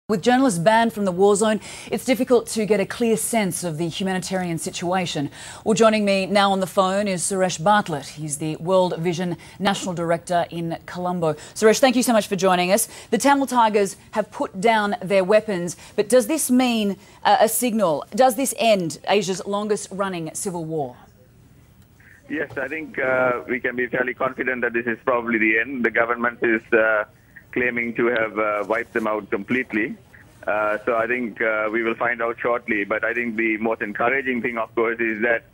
With journalists banned from the war zone, it's difficult to get a clear sense of the humanitarian situation. Well, joining me now on the phone is Suresh Bartlett. He's the World Vision National Director in Colombo. Suresh, thank you so much for joining us. The Tamil Tigers have put down their weapons, but does this mean a signal? Does this end Asia's longest-running civil war? Yes, I think we can be fairly confident that this is probably the end. The government is claiming to have wiped them out completely. So I think we will find out shortly. But I think the most encouraging thing, of course, is that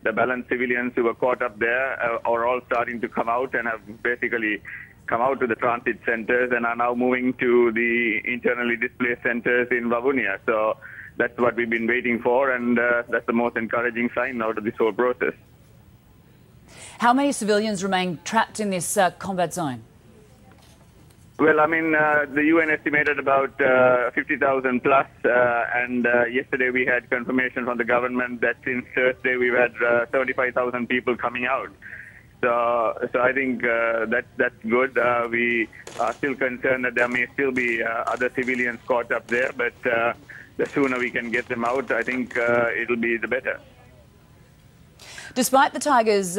the balanced civilians who were caught up there are all starting to come out and have basically come out to the transit centers and are now moving to the internally displaced centers in Vavonia. So that's what we've been waiting for, and that's the most encouraging sign out of this whole process. How many civilians remain trapped in this combat zone? Well, I mean, the UN estimated about 50,000 plus, and yesterday we had confirmation from the government that since Thursday we've had 75,000 people coming out. So I think that's good. We are still concerned that there may still be other civilians caught up there, but the sooner we can get them out, I think it'll be the better. Despite the Tigers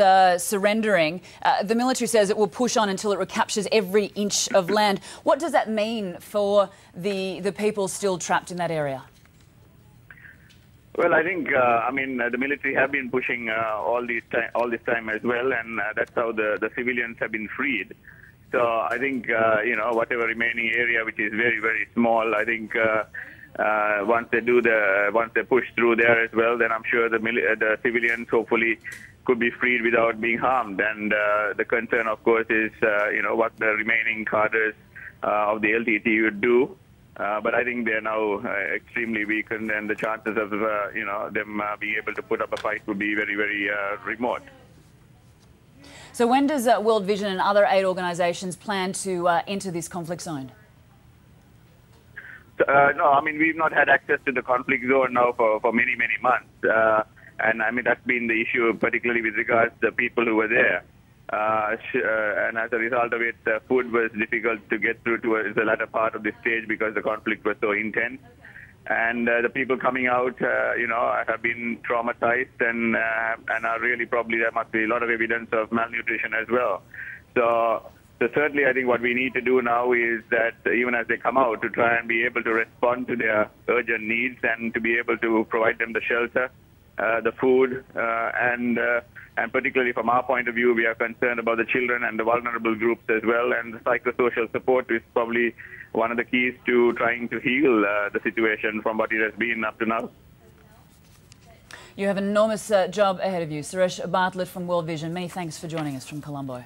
surrendering, the military says it will push on until it recaptures every inch of land. What does that mean for the people still trapped in that area? Well, I think, the military have been pushing all this time as well, and that's how the civilians have been freed. So I think, whatever remaining area, which is very, very small, I think once they push through there as well, then I'm sure the civilians hopefully could be freed without being harmed. And the concern, of course, is what the remaining cadres of the LTT would do. But I think they're now extremely weak, and the chances of them being able to put up a fight would be very, very remote. So when does World Vision and other aid organisations plan to enter this conflict zone? No, I mean, we've not had access to the conflict zone now for many, many months. And I mean, that's been the issue, particularly with regards to the people who were there. And as a result of it, food was difficult to get through to the latter part of the stage because the conflict was so intense. And the people coming out, have been traumatized and are really probably, there must be a lot of evidence of malnutrition as well. So certainly, I think what we need to do now is that even as they come out, to try and be able to respond to their urgent needs and to be able to provide them the shelter, the food, and particularly from our point of view, we are concerned about the children and the vulnerable groups as well. And the psychosocial support is probably one of the keys to trying to heal the situation from what it has been up to now. You have an enormous job ahead of you. Suresh Bartlett from World Vision, many thanks for joining us from Colombo.